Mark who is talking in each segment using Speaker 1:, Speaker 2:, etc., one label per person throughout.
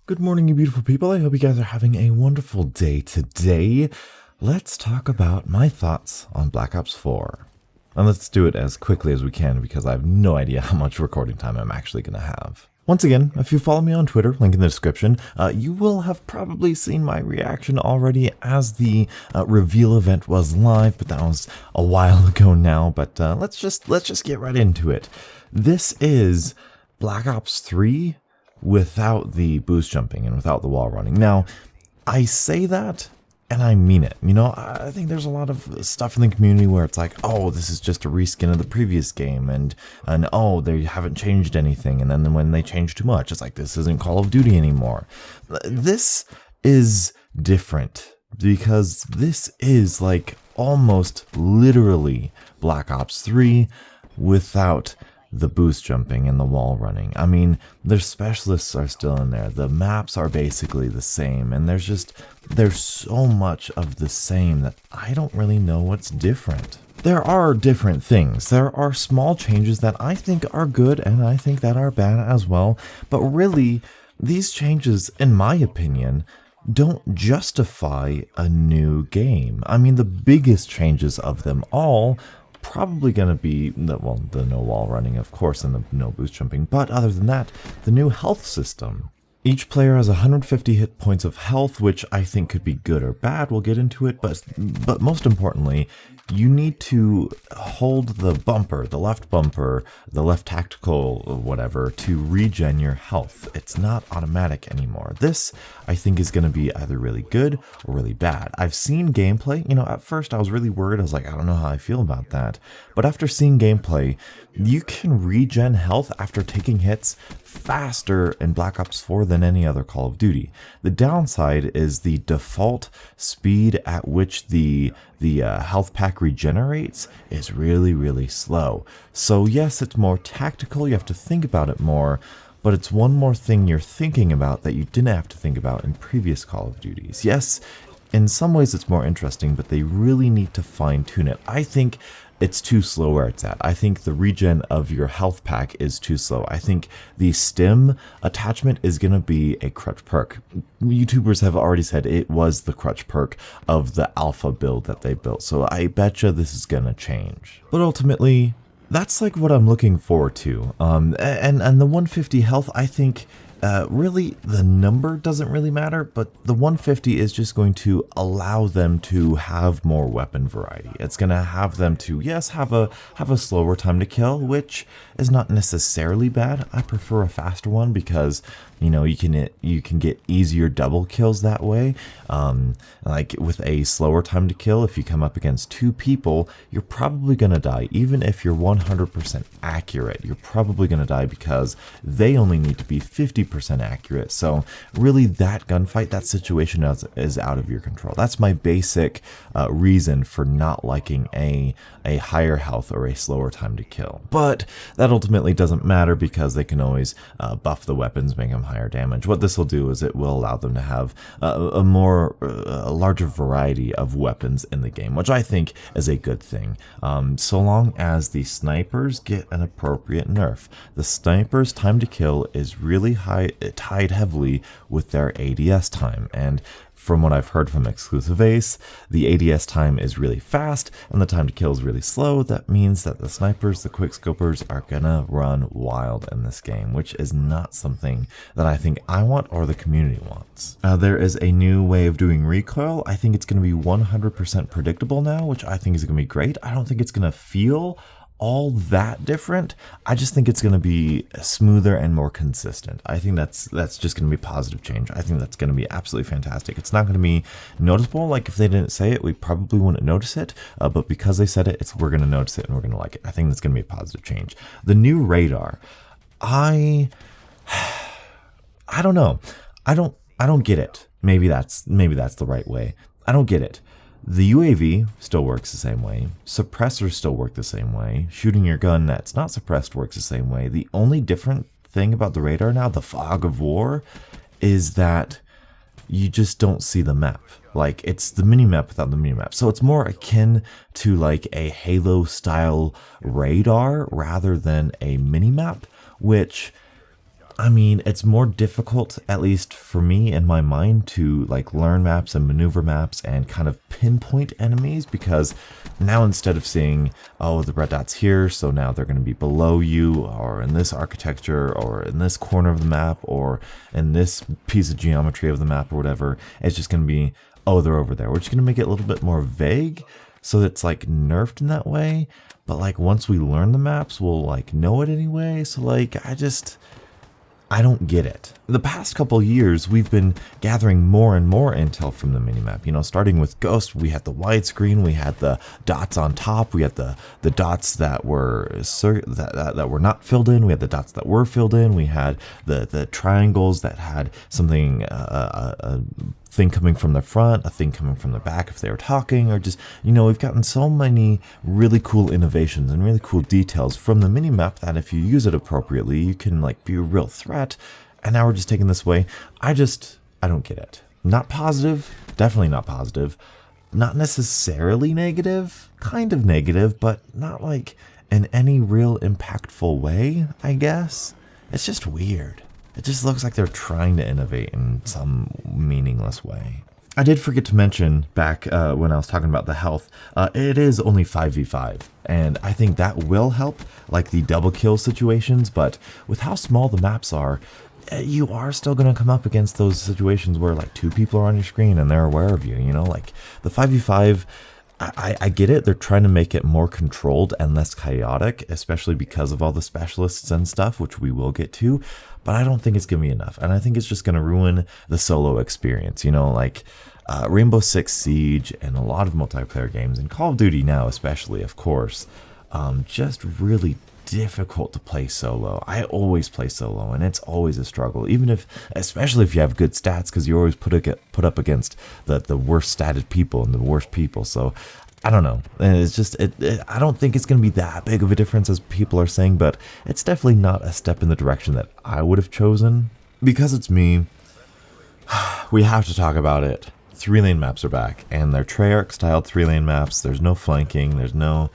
Speaker 1: Good morning, you beautiful people. I hope you guys are having a wonderful day today. Let's talk about my thoughts on Black Ops 4. And let's do it as quickly as we can because I have no idea how much recording time I'm actually going to have. Once again, if you follow me on Twitter, link in the description, you will have probably seen my reaction already as the reveal event was live, but that was a while ago now. But let's just get right into it. This is Black Ops 3 without the boost jumping and without the wall running. Now, I say that and I mean it. You know, I think there's a lot of stuff in the community where it's like, oh, this is just a reskin of the previous game, and oh, they haven't changed anything. And then when they change too much, it's like, this isn't Call of Duty anymore. This is different because this is like almost literally Black Ops 3 without the boost jumping and the wall running. I mean, their specialists are still in there. The maps are basically the same, and there's so much of the same that I don't really know what's different. There are different things. There are small changes that I think are good and I think that are bad as well, but really, these changes, in my opinion, don't justify a new game. I mean, the biggest changes of them all probably going to be the no wall running, of course, and the no boost jumping, but other than that, the new health system. Each player has 150 hit points of health, which I think could be good or bad. We'll get into it, but most importantly, you need to hold the bumper, the left bumper, the left tactical, whatever, to regen your health. It's not automatic anymore. This, I think, is going to be either really good or really bad. I've seen gameplay. You know, at first I was really worried. I was like, I don't know how I feel about that. But after seeing gameplay, you can regen health after taking hits faster in Black Ops 4 than any other Call of Duty. The downside is the default speed at which the health pack regenerates is really slow. So yes, it's more tactical, you have to think about it more, but it's one more thing you're thinking about that you didn't have to think about in previous Call of Duties. Yes, in some ways it's more interesting, but they really need to fine-tune it. I think it's too slow where it's at. I think the regen of your health pack is too slow. I think the stim attachment is going to be a crutch perk. YouTubers have already said it was the crutch perk of the alpha build that they built. So I betcha this is going to change. But ultimately, that's like what I'm looking forward to. And the 150 health, I think, really, the number doesn't really matter, but the 150 is just going to allow them to have more weapon variety. It's going to have them to, yes, have a slower time to kill, which is not necessarily bad. I prefer a faster one because, you know, you can get easier double kills that way. Like with a slower time to kill, if you come up against two people, you're probably going to die. Even if you're 100% accurate, you're probably going to die because they only need to be 50% accurate. So really that gunfight, that situation is out of your control. That's my basic reason for not liking a higher health or a slower time to kill. But that ultimately doesn't matter because they can always buff the weapons, make them higher damage. What this will do is it will allow them to have a larger variety of weapons in the game, which I think is a good thing. So long as the snipers get an appropriate nerf. The snipers' time to kill is really high, tied heavily with their ADS time, and from what I've heard from Exclusive Ace, the ADS time is really fast and the time to kill is really slow. That means that the snipers, the quickscopers, are gonna run wild in this game, which is not something that I think I want or the community wants. There is a new way of doing recoil. I think it's gonna be 100% predictable now, which I think is gonna be great. I don't think it's gonna feel all that different. I just think it's going to be smoother and more consistent. I think that's just going to be positive change. I think that's going to be absolutely fantastic. It's not going to be noticeable. Like if they didn't say it, we probably wouldn't notice it. But because they said it, we're going to notice it and we're going to like it. I think that's going to be a positive change. The new radar, I don't know. I don't get it. Maybe that's the right way. I don't get it. The UAV still works the same way. Suppressors still work the same way. Shooting your gun that's not suppressed works the same way. The only different thing about the radar now, the fog of war, is that you just don't see the map. Like, it's the mini-map without the mini-map. So it's more akin to like a Halo-style radar rather than a mini-map, which I mean, it's more difficult, at least for me in my mind, to like learn maps and maneuver maps and kind of pinpoint enemies, because now instead of seeing, oh, the red dot's here, so now they're going to be below you, or in this architecture, or in this corner of the map, or in this piece of geometry of the map, or whatever, it's just going to be, oh, they're over there. We're just going to make it a little bit more vague, so it's like nerfed in that way. But like once we learn the maps, we'll like know it anyway. So like I don't get it. The past couple years, we've been gathering more and more intel from the minimap. You know, starting with Ghost, we had the widescreen, we had the dots on top, we had the dots that were that were not filled in, we had the dots that were filled in, we had the triangles that had something a thing coming from the front, a thing coming from the back if they were talking, or just, you know, we've gotten so many really cool innovations and really cool details from the minimap that if you use it appropriately, you can like be a real threat. And now we're just taking this way. I don't get it. Not positive, definitely not positive. Not necessarily negative, kind of negative, but not like in any real impactful way, I guess. It's just weird. It just looks like they're trying to innovate in some meaningless way. I did forget to mention back when I was talking about the health, it is only 5v5, and I think that will help, like the double kill situations, but with how small the maps are, you are still going to come up against those situations where like 2 people are on your screen and they're aware of you, you know, like the 5v5, I get it. They're trying to make it more controlled and less chaotic, especially because of all the specialists and stuff, which we will get to, but I don't think it's going to be enough. And I think it's just going to ruin the solo experience, you know, like Rainbow Six Siege and a lot of multiplayer games, and Call of Duty now especially, of course, just really difficult to play solo. I always play solo, and it's always a struggle, especially if you have good stats, because you always put up against the worst statted people and the worst people. So I don't know. It's just I don't think it's going to be that big of a difference as people are saying, but it's definitely not a step in the direction that I would have chosen. Because it's me, we have to talk about it. 3-lane maps are back, and they're Treyarch styled 3-lane maps. There's no flanking. There's no.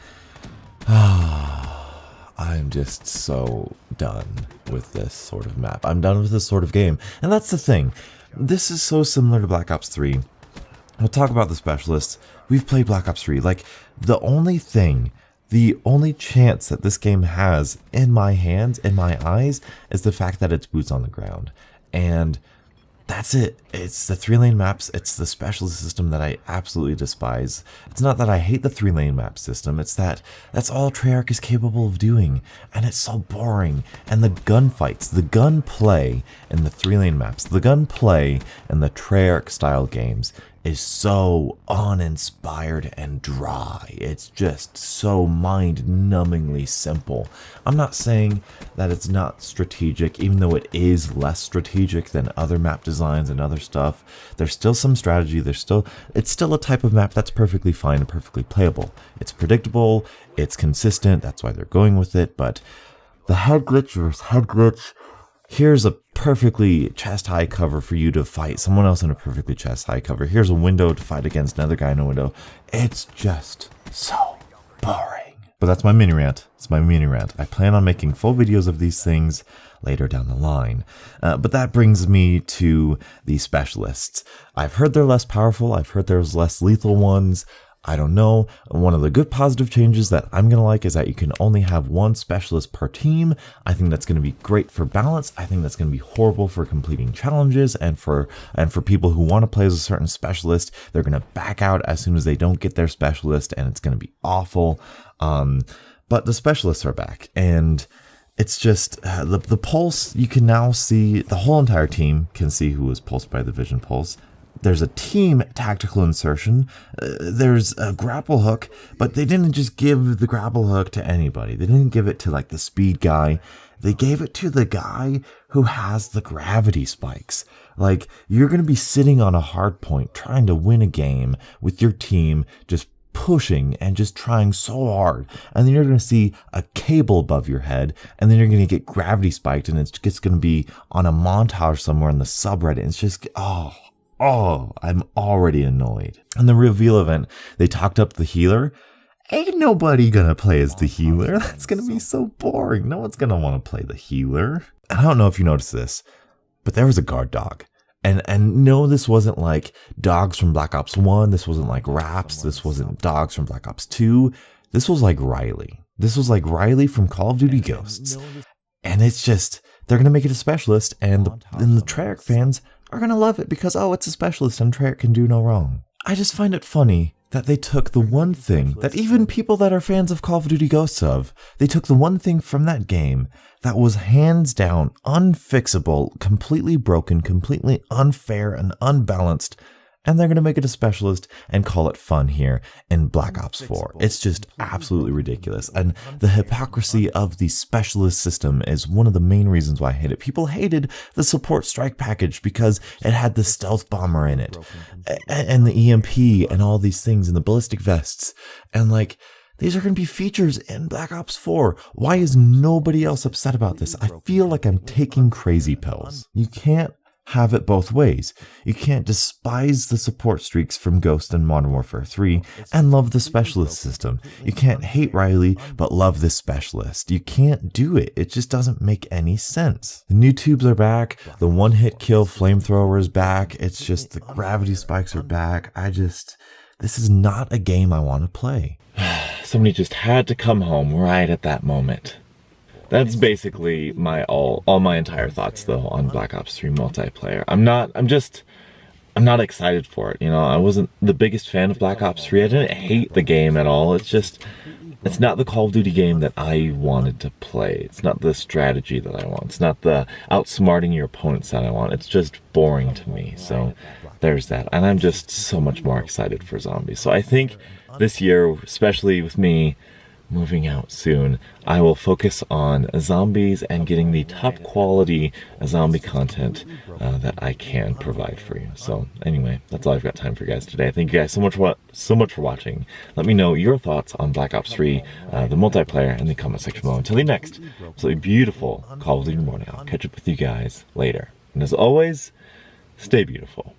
Speaker 1: I'm just so done with this sort of map. I'm done with this sort of game. And that's the thing. This is so similar to Black Ops 3. We'll talk about the specialists. We've played Black Ops 3. Like, the only chance that this game has in my hands, in my eyes, is the fact that it's boots on the ground. And that's it. It's the 3-lane maps. It's the specialist system that I absolutely despise. It's not that I hate the 3-lane map system. It's that that's all Treyarch is capable of doing. And it's so boring. And the gunfights, the gunplay in the 3-lane maps, the gunplay in the Treyarch style games is so uninspired and dry. It's just so mind-numbingly simple. I'm not saying that it's not strategic, even though it is less strategic than other map designs and other stuff. There's still some strategy. It's still a type of map that's perfectly fine and perfectly playable. It's predictable, it's consistent, that's why they're going with it, but the head glitch versus head glitch, here's a perfectly chest-high cover for you to fight someone else in a perfectly chest-high cover. Here's a window to fight against another guy in a window. It's just so boring. But that's my mini rant. It's my mini rant. I plan on making full videos of these things later down the line. But that brings me to the specialists. I've heard they're less powerful. I've heard there's less lethal ones. I don't know. One of the good positive changes that I'm going to like is that you can only have one specialist per team. I think that's going to be great for balance. I think that's going to be horrible for completing challenges, and for people who want to play as a certain specialist. They're going to back out as soon as they don't get their specialist, and it's going to be awful. But the specialists are back, and it's just the pulse. You can now see the whole entire team can see who was pulsed by the vision pulse. There's a team tactical insertion. There's a grapple hook, but they didn't just give the grapple hook to anybody. They didn't give it to like the speed guy. They gave it to the guy who has the gravity spikes. Like, you're going to be sitting on a hard point trying to win a game with your team, just pushing and just trying so hard, and then you're going to see a cable above your head, and then you're going to get gravity spiked, and it's just going to be on a montage somewhere in the subreddit. It's just, I'm already annoyed. In the reveal event, they talked up the healer, Ain't nobody gonna play as the healer. That's gonna be so boring. No one's gonna want to play the healer. And I don't know if you noticed this, but there was a guard dog. And no, this wasn't like dogs from Black Ops 1. This wasn't like Raps. This wasn't dogs from Black Ops 2. This was like Riley. This was like Riley from Call of Duty Ghosts. And it's just, they're going to make it a specialist, and the Treyarch fans are going to love it because, oh, it's a specialist and Treyarch can do no wrong. I just find it funny that they took the one thing that even people that are fans of Call of Duty Ghosts they took the one thing from that game that was hands down unfixable, completely broken, completely unfair and unbalanced, and they're going to make it a specialist and call it fun here in Black Ops 4. It's just absolutely ridiculous. And the hypocrisy of the specialist system is one of the main reasons why I hate it. People hated the support strike package because it had the stealth bomber in it and the EMP and all these things and the ballistic vests. And like, these are going to be features in Black Ops 4. Why is nobody else upset about this? I feel like I'm taking crazy pills. You can't have it both ways. You can't despise the support streaks from Ghost and Modern Warfare 3 and love the specialist system. You can't hate Riley but love this specialist. You can't do it. It just doesn't make any sense. The new tubes are back. The one-hit kill flamethrower is back. It's just the gravity spikes are back. This is not a game I want to play. Somebody just had to come home right at that moment. That's basically all my entire thoughts though on Black Ops 3 multiplayer. I'm not excited for it. You know, I wasn't the biggest fan of Black Ops 3. I didn't hate the game at all. It's not the Call of Duty game that I wanted to play. It's not the strategy that I want. It's not the outsmarting your opponents that I want. It's just boring to me. So there's that. And I'm just so much more excited for zombies. So I think this year, especially with me moving out soon, I will focus on zombies and getting the top quality zombie content that I can provide for you. So anyway, that's all I've got time for you guys today. Thank you guys so much for watching. Let me know your thoughts on Black Ops 3, the multiplayer, in the comment section below. Until the next absolutely beautiful Call of Duty morning, I'll catch up with you guys later. And as always, stay beautiful.